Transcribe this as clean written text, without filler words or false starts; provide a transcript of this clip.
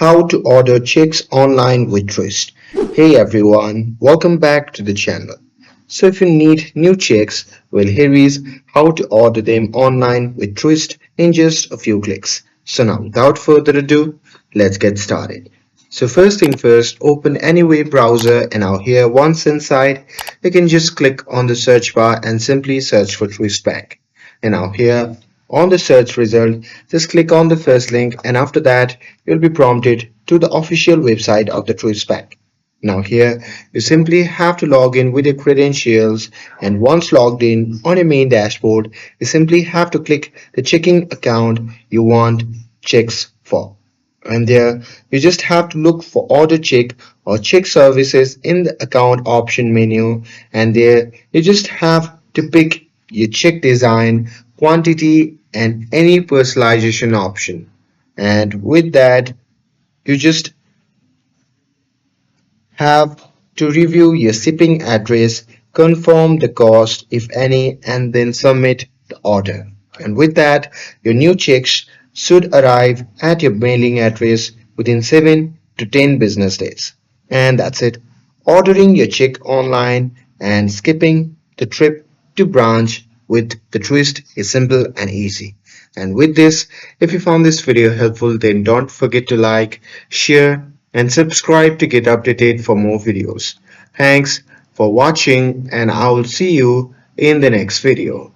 How to order chicks online with Truist. Hey everyone, welcome back to the channel. So if you need new chicks, well here is how to order them online with Truist in just a few clicks. So now without further ado, let's get started. So first thing first, open any web browser and now here once inside, you can just click on the search bar and simply search for Truist Bank. And now here on the search result, just click on the first link and after that you'll be prompted to the official website of the Truist Bank. Now here you simply have to log in with your credentials and once logged in on your main dashboard, you simply have to click the checking account you want checks for. And there you just have to look for order check or check services in the account option menu and there you just have to pick your check design, quantity and any personalization option. And with that you just have to review your shipping address, confirm the cost if any and then submit the order. And with that, your new checks should arrive at your mailing address within 7 to 10 business days. And that's it. Ordering your check online and skipping the trip to branch with the Truist is simple and easy. And with this, if you found this video helpful, then don't forget to like, share, and subscribe to get updated for more videos. Thanks for watching, and I will see you in the next video.